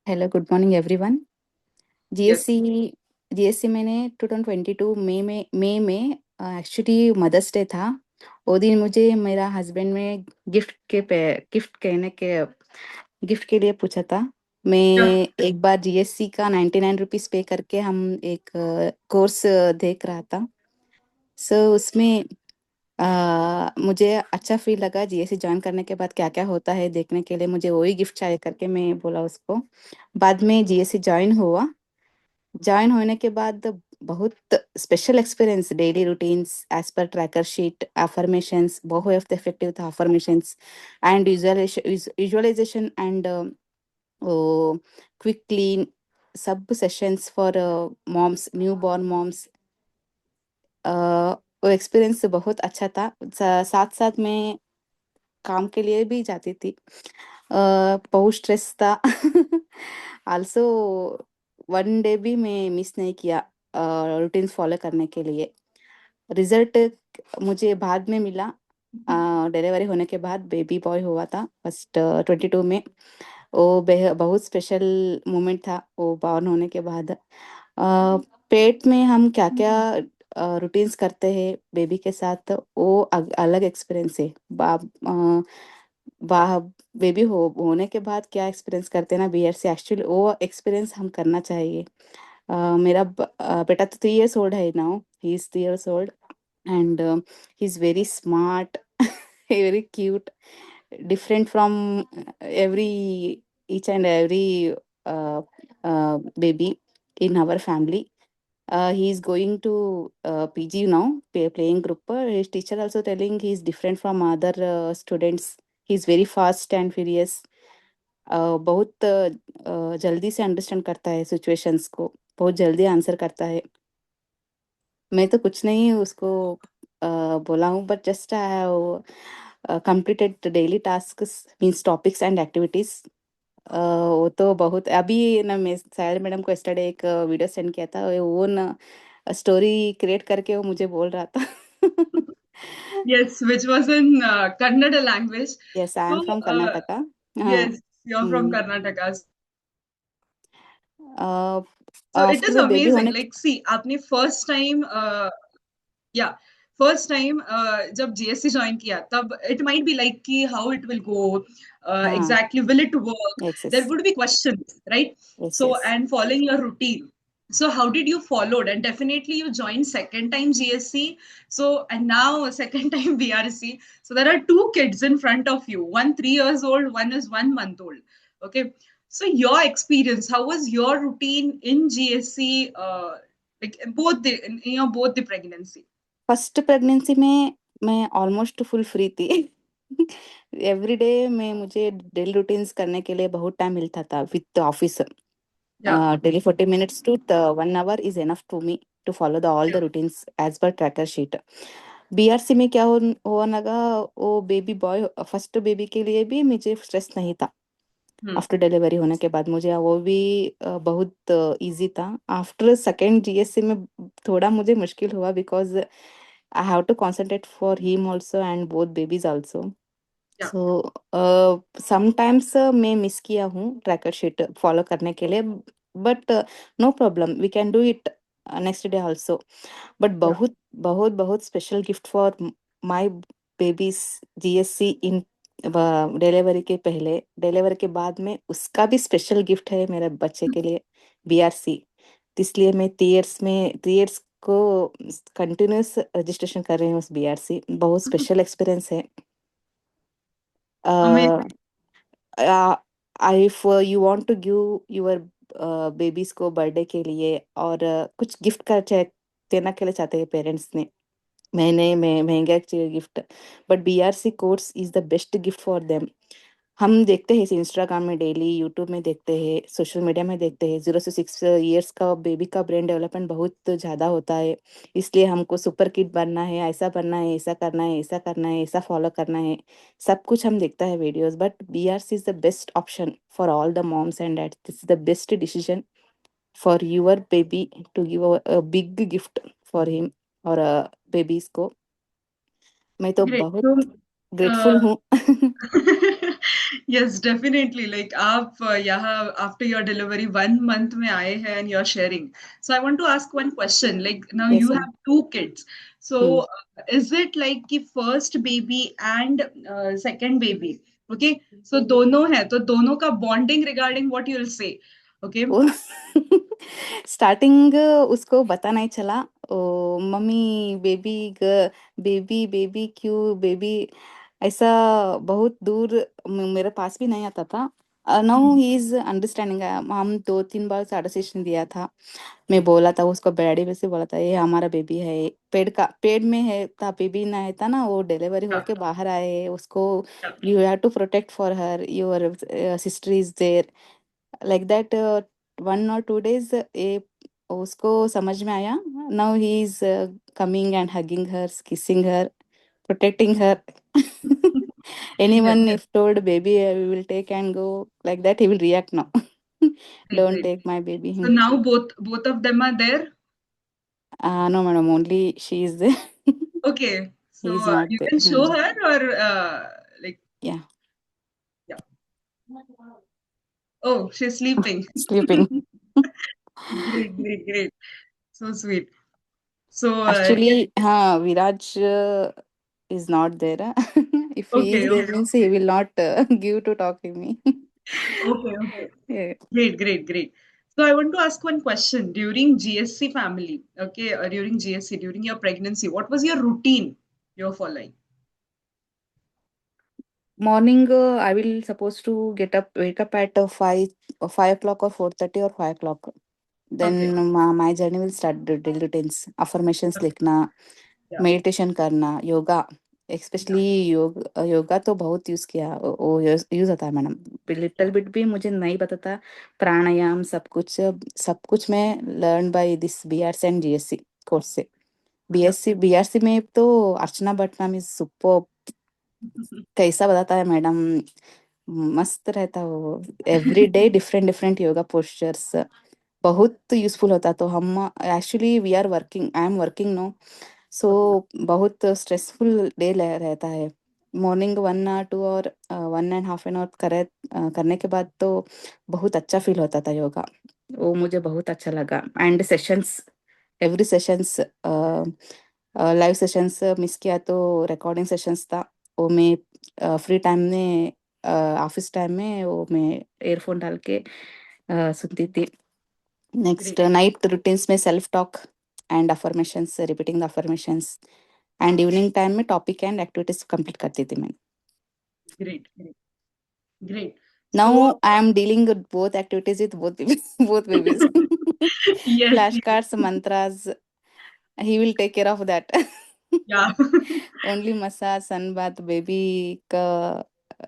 Hello good morning everyone. Yes. GSC GSC मैंने 2022 मई में actually mother's day था। वो दिन मुझे मेरा हस्बैंड में गिफ्ट के लिए पूछा था। मैं Yeah. एक बार जीएससी का 99 रुपीज पे करके हम एक कोर्स देख रहा था। उसमें मुझे अच्छा फील लगा। जीएससी ज्वाइन करने के बाद क्या क्या होता है देखने के लिए मुझे वही गिफ्ट चाहिए करके मैं बोला उसको। बाद में जीएससी ज्वाइन होने के बाद बहुत special experience, daily routines as per tracker sheet, affirmations, बहुत इफेक्टिव था affirmations and visualisation and quick clean, सब sessions for moms, new born moms. वो एक्सपीरियंस बहुत अच्छा था। साथ साथ में काम के लिए भी जाती थी। बहुत स्ट्रेस था। आल्सो वन डे भी मैं मिस नहीं किया रूटीन फॉलो करने के लिए। रिजल्ट मुझे बाद में मिला। डिलीवरी होने के बाद बेबी बॉय हुआ था फर्स्ट 22 में। वो बहुत स्पेशल मोमेंट था वो बॉर्न होने के बाद। पेट में हम क्या क्या रूटीन्स करते हैं बेबी के साथ, वो अलग एक्सपीरियंस है। वाह, बेबी होने के बाद क्या एक्सपीरियंस करते हैं ना बीएड से, एक्चुअली वो एक्सपीरियंस हम करना चाहिए। मेरा बेटा तो 3 इयर्स ओल्ड है now, he is 3 years old and he is very smart, very cute, different from every each and every baby in our family. He is going to PG now, playing group. His teacher also telling he is different from other students. He is very fast and furious. बहुत जल्दी से understand करता है situations को, बहुत जल्दी answer करता है। मैं तो कुछ नहीं उसको बोला हूँ, but just I have completed daily tasks, means topics and activities. वो तो बहुत अभी ना, मैं सायल मैडम को यस्टरडे एक वीडियो सेंड किया था, वो ना स्टोरी क्रिएट करके वो मुझे बोल रहा था। Yes, which was in Kannada language. Yes, I So, am from Karnataka. हाँ। yes, you're from Karnataka. So it after is the baby amazing. होने Like, see, आपने first time, yeah, first time जब GSC join किया, तब it might be like कि how it will go, हाँ, exactly will it work? Yes yes, There would be questions, right? Yes So yes. and following your routine. So how did you follow it? And definitely you joined second time GSC. So and now second time BRC. So there are two kids in front of you. One 3 years old, one is 1 month old. Okay. So your experience, how was your routine in GSC? Like both the in your both the pregnancy. First pregnancy में मैं almost full free थी। Every day में मुझे daily routines करने के लिए बहुत time मिलता था with office. Yeah. Daily 40 minutes to 1 hour is enough to me to follow the all the Yeah. Routines as per tracker sheet. BRC में क्या हुआ लगा, वो बेबी बॉय फर्स्ट बेबी के लिए भी मुझे स्ट्रेस नहीं था। Hmm. आफ्टर डिलीवरी होने के बाद मुझे वो भी बहुत इजी था। आफ्टर सेकेंड जीएससी में थोड़ा मुझे मुश्किल हुआ, because I have to concentrate for him also and both babies also. Yeah. So sometimes मैं मिस किया हूँ ट्रैकर शीट फॉलो करने के लिए, but no problem, we can do it next day also. But Yeah. बहुत बहुत बहुत special gift for my babies GSC in delivery के पहले, डिलीवरी के बाद में उसका भी स्पेशल गिफ्ट है मेरे बच्चे के लिए, बीआरसी। इसलिए मैं 3 इयर्स को कंटिन्यूस रजिस्ट्रेशन कर रही हूँ उस बीआरसी। बहुत स्पेशल एक्सपीरियंस है। Amazing. If you want to give your babies को बर्थडे के लिए और कुछ गिफ्ट कर देना के लिए चाहते हैं पेरेंट्स ने, महंगा gift, but BRC course is the best gift for them. हम देखते हैं इंस्टाग्राम में डेली, यूट्यूब में देखते हैं, सोशल मीडिया में देखते हैं, 0 से 6 इयर्स का बेबी का ब्रेन डेवलपमेंट बहुत ज़्यादा होता है। इसलिए हमको सुपर किड बनना है, ऐसा बनना है, ऐसा करना है, ऐसा करना है, ऐसा फॉलो करना है, सब कुछ हम देखता है videos. But BRC is the best option for all the moms and dad. This is the best decision for your baby to give a big gift for him और बेबीज को। मैं तो Great. बहुत So, ग्रेटफुल uh, हूँ। Yes, definitely. Like आप यहाँ after your delivery 1 month में आए हैं and you're sharing. So I want to ask one question. Like now Yes, you ma'am. have two kids. Hmm. So is it like कि first baby and second baby? Okay. So दोनों है तो दोनों का bonding regarding what you'll say. Okay. वो starting उसको पता नहीं चला। मम्मी बेबी बेबी बेबी क्यों बेबी, ऐसा बहुत दूर मेरे पास भी नहीं आता था। Now Hmm. He is understanding. हम 2-3 बार सेशन दिया था। मैं बोला था उसको, डैडी में से बोला था ये हमारा बेबी है, पेड़ में है था, बेबी ना है था ना, वो डिलीवरी Yeah. होके बाहर आए उसको। Yeah. You have to protect for her, your sister is there, like that. 1 or 2 days ये उसको समझ में आया। Now he is coming and hugging her, kissing her, protecting her. Yes. Anyone Yes. if told baby we will take and go like that, he will react now. Great. Don't Great. take my baby. So now both of them are there. No, madam, only she is there. Okay. He So is not you there. can Hmm. show her or like Yeah, yeah. Oh, she's sleeping. sleeping. Great, great, great. So sweet. So, yeah, Actually, Viraj is not there. If he is okay, there, okay, means he will not give to talk to me. okay, okay. Yeah. Great, great, great. So, I want to ask one question. During GSC family, okay, during GSC, during your pregnancy, what was your routine you're following? Morning, I will supposed to wake up at 5 o'clock or 4:30 or 5 o'clock. Okay, Then my journey will start the daily routines, affirmations okay, लिखना, yeah, meditation करना, yoga, yeah, specially yoga तो बहुत use किया, वो use होता है madam. Little yeah, bit भी मुझे नहीं पता था। प्राणायाम सब कुछ मैं learn by this BRC and GSC course से। yeah. बीएससी में तो Archana Bhatt ma'am is super. कैसा बताता है मैडम, मस्त रहता वो। Every day different different yoga postures, बहुत यूज़फुल होता। तो हम actually we are working, I am working no, so Okay, बहुत स्ट्रेसफुल डे रहता है। मॉर्निंग 1 or 2 और 1.5 hour करने के बाद तो बहुत अच्छा फील होता था योगा। वो मुझे बहुत अच्छा लगा। And sessions, every sessions, live sessions miss किया तो रिकॉर्डिंग सेशंस था। वो मैं फ्री टाइम में, ऑफिस टाइम में वो मैं एयरफोन डाल के सुनती थी। नेक्स्ट great, नाइट रूटीन्स में self talk and affirmations, repeating the affirmations. And evening time में टॉपिक एंड एक्टिविटीज कंप्लीट करती थी मैं। great, great, great. So, now I am dealing with both activities with both both babies. yes, flash yes, cards, mantras, he will take care of that. yeah. Only massage, sun bath, baby का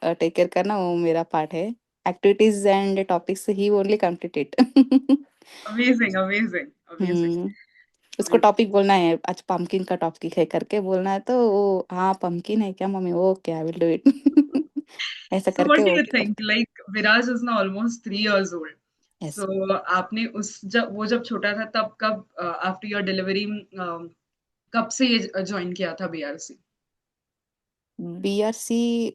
take care करना वो मेरा part है। Activities and topics ही only complete it. Amazing, amazing, amazing, hmm. उसको amazing. Topic बोलना है, आज पंपकिन का टॉपिक है करके बोलना है, तो वो हाँ पंपकिन है क्या mummy, okay I will do it. ऐसा So करके what do वो you think? Like Viraj is now almost 3 years old. Yes. So आपने उस जब वो जब छोटा था तब कब आफ्टर योर डिलीवरी कब से ये ज्वाइन किया था बीआरसी? बीआरसी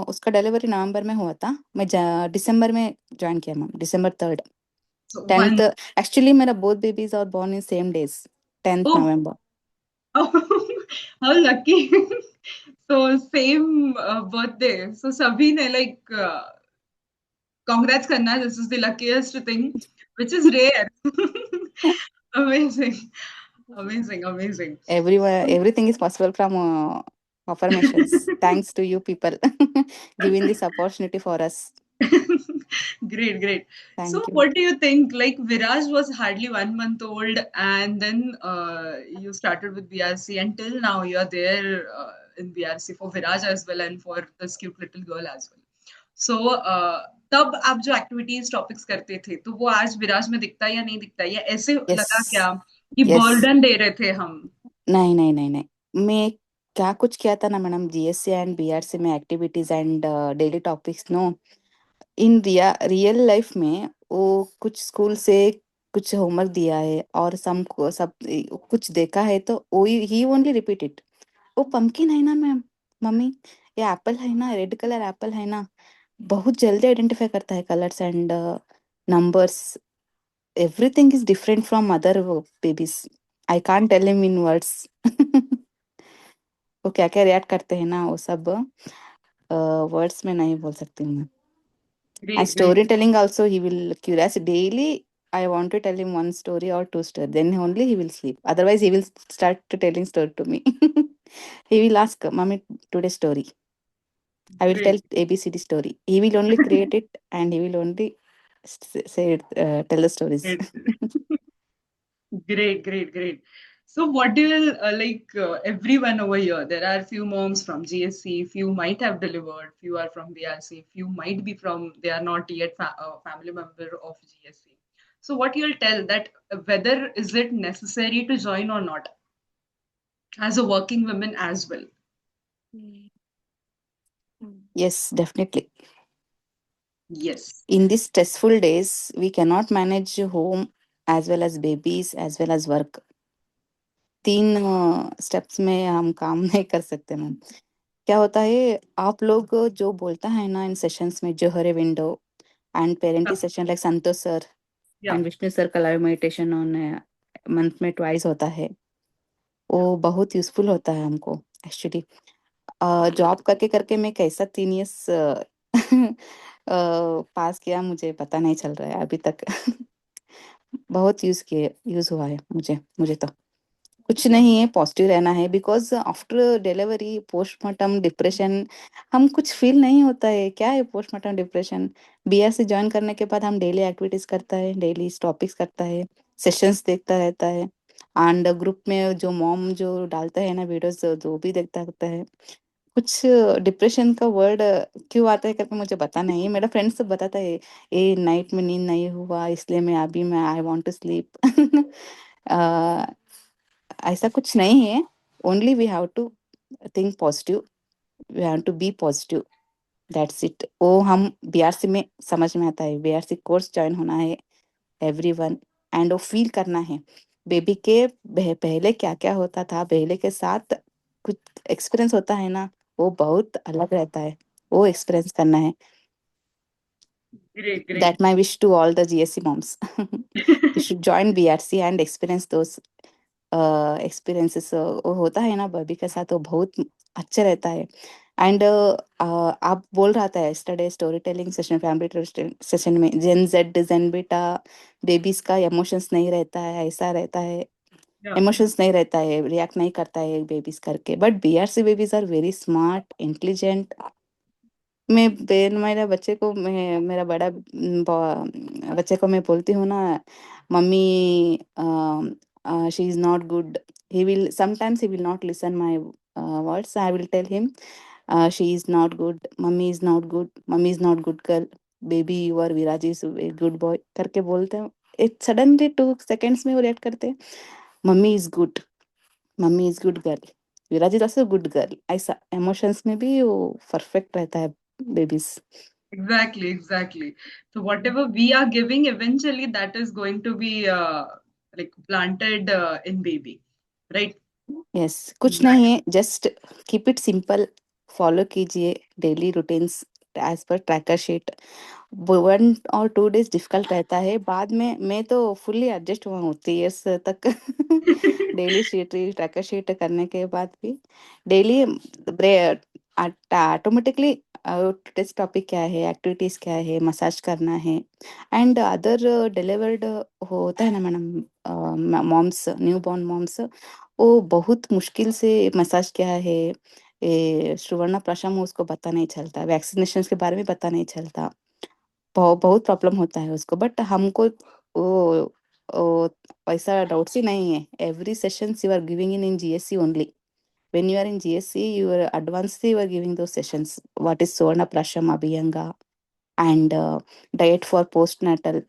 उसका डिलीवरी नवंबर में हुआ था। मैं दिसंबर में ज्वाइन किया ma'am, December 3rd। So one 10th, actually मेरा both babies are born in same days, 10th oh, नवंबर। how lucky. So same birthday. So सभी ने like congrats करना, this is the luckiest thing, which is rare. Amazing, amazing, amazing. Everyone, everything is possible from affirmations. Thanks to you people giving this opportunity for us. Great, great. So, Thank you. what do you think? Like, Viraj was hardly 1 month old, and then you started with BRC, and till now you are there in BRC for Viraj as well and for this cute little girl as well. So, तब आप जो activities topics करते थे, तो वो आज विराज में दिखता है या नहीं दिखता है, या ऐसे लगा Yes, क्या कि yes. बर्डन दे रहे थे हम? नहीं नहीं नहीं नहीं, मैं क्या कुछ किया था ना मैडम, जीएससी एंड बीआरसी में activities and daily topics no, in real life में वो कुछ स्कूल से कुछ होमवर्क दिया है और सब कुछ देखा है तो वो ही ओनली रिपीट इट। वो पंपकिन है ना मैम, मम्मी ये एप्पल है ना, रेड कलर एप्पल है ना, बहुत जल्दी आइडेंटिफाई करता है colours and numbers. Everything is different from other babies. I can't tell him in words. वो क्या क्या रिएक्ट करते हैं ना, वो सब वर्ड्स में नहीं बोल सकती हूँ मैं. And Great, great. storytelling also, he will curious daily. I want to tell him one story or two story. Then only he will sleep. Otherwise, he will start to telling story to me. He will ask, "Mommy, today's story." I will tell Great. ABCD story. He will only create it and he will only say it, tell the stories. Great. Great, great, great. So, what do you everyone over here? There are few moms from GSC, few might have delivered, few are from BRC, few might be from, they are not yet family member of GSC. So, what you'll tell that whether is it necessary to join or not as a working woman as well? Yes, definitely. Yes. In these stressful days, we cannot manage home as well as babies as well as work. तीन steps में हम काम नहीं कर सकते ma'am. क्या होता है, आप लोग जो बोलता है ना इन सेशंस में, जोहरे window and parenting Yeah. Session like Santosh sir Yeah. And Vishnu sir का लाइव मेडिटेशन ऑन मंथ में ट्वाइस होता है. Yeah. वो बहुत यूजफुल होता है हमको एक्चुअली. जॉब करके करके मैं कैसा 3 इयर्स पास किया मुझे पता नहीं चल रहा है अभी तक. बहुत यूज हुआ है मुझे मुझे तो. कुछ नहीं है, पॉजिटिव रहना है, because after delivery postmortem depression हम कुछ फील नहीं होता है. क्या है पोस्टमार्टम डिप्रेशन? बीआरसी ज्वाइन करने के बाद हम डेली एक्टिविटीज करता है, डेली टॉपिक्स करता है, सेशंस देखता रहता है, एंड ग्रुप में जो मॉम जो डालता है ना वीडियोस जो भी देखता रहता है. कुछ डिप्रेशन का वर्ड क्यों आता है करके मुझे पता नहीं. मेरा फ्रेंड सब बताता है, ए नाइट में नींद नहीं हुआ इसलिए मैं आई वांट टू स्लीप. ऐसा कुछ नहीं है. Only we have to think positive, we have to be positive. That's it. वो हम बीआरसी में समझ में आता है. बीआरसी कोर्स ज्वाइन होना है एवरीवन, एंड वो फील करना है बेबी के पहले क्या क्या होता था, पहले के साथ कुछ एक्सपीरियंस होता है ना, वो बहुत अलग रहता है. वो एक्सपीरियंस करना है. Great, great. That my wish to all the GSC moms. You should join BRC and experience those experiences. वो होता है ना बेबी के साथ, वो बहुत अच्छा रहता है. एंड आप बोल रहा था yesterday story telling session, family session में, जेन जेड जेन बेटा बेबीज का इमोशंस नहीं रहता है, ऐसा रहता है. Yeah. इमोशंस नहीं रहता है, रिएक्ट नहीं करता है बेबीज करके. But BRC babies are very smart, intelligent. मेरा बच्चे को, मैं मेरा बड़ा बच्चे को मैं बोलती हूँ ना, mummy she is not good. He will sometimes, he will not listen my words. I will tell him she is not good, mummy is not good, mummy is not good girl, baby you are Viraj is a good boy करके बोलते हैं. It suddenly 2 seconds में वो react करते हैं, mummy is good, mummy is good girl, Viraj is also good girl. ऐसा emotions में भी वो परफेक्ट रहता है babies. Exactly, exactly. So whatever we are giving, eventually that is going to be like planted in baby, right? Yes, कुछ नहीं Nice. है, just keep it simple. Follow कीजिए daily routines as per tracker sheet. 1 और 2 days difficult रहता है, बाद में मैं तो फुल्ली एडजस्ट हुआ हूँ 3 इयर्स तक. डेली शीट ट्रैकर शीट करने के बाद भी डेली ऑटोमेटिकली टेस्ट टॉपिक क्या है, एक्टिविटीज क्या है, मसाज करना है. एंड अदर डिलीवर्ड होता है ना madam, moms, new born moms, वो बहुत मुश्किल से मसाज क्या है, सुवर्ण प्राशम उसको पता नहीं चलता, वैक्सीनेशन के बारे में पता नहीं चलता. बहुत प्रॉब्लम होता है उसको. बट हमको वो ऐसा डाउट्स ही नहीं है. Every sessions you are giving in GSC only. When you are in GSC, you are advanced, you are giving those sessions. What is Suvarna Prasham Abhyanga and diet for postnatal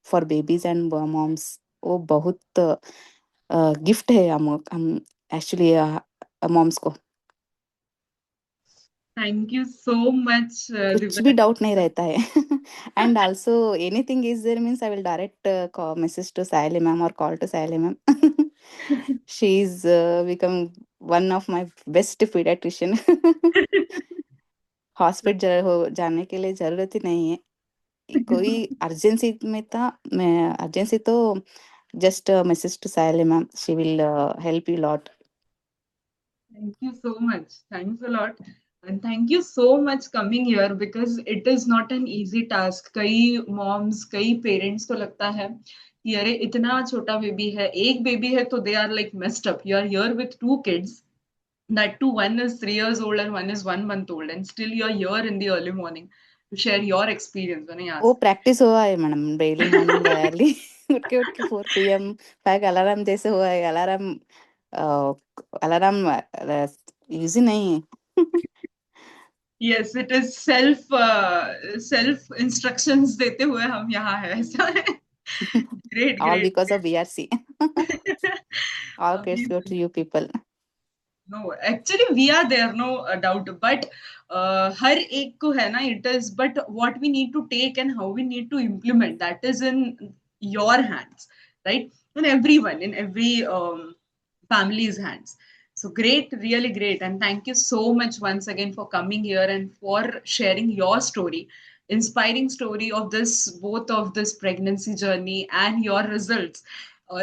for babies and moms. वो बहुत gift है हम actually moms को. Thank you so much, कुछ भी Divya. Doubt नहीं रहता है. And also anything is there means I will direct message to Sayali ma'am और call to Sayali ma'am. She is become one of my best pediatrician. Hospital हो जाने के लिए ज़रूरत ही नहीं है। कोई अर्जेंसी में था मैं अर्जेंसी तो just message to Sayali ma'am, she will help you lot. Thank you so much. Thanks a lot. And thank you so much coming here because it is not an easy task. कई moms, कई parents को लगता है कि अरे इतना छोटा baby है, एक बेबी है तो they are like messed up. You are here with two kids. That too, one is 3 years old and one is 1 month old, and still you're here in the early morning to share your experience. When I वो asked. Practice हुआ है madam, daily morning early उठ के 4 PM 5 alarm जैसे हुआ है। Alarm alarm use ही नहीं है। Yes, it is self instructions देते हुए हम यहाँ है ऐसा है. Great, All great, because of great. BRC. All credits go to Amazing. you people. No, actually we are there, no doubt. But हर एक को है ना, it is. But what we need to take and how we need to implement that is in your hands, right? In everyone, in every family's hands. So great, really great, and thank you so much once again for coming here and for sharing your story, inspiring story of this both of this pregnancy journey and your results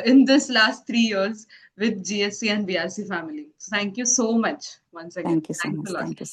in this last 3 years with GSC and BRC family. So thank you so much once again. Thank you so Thanks much. a lot. Thank you so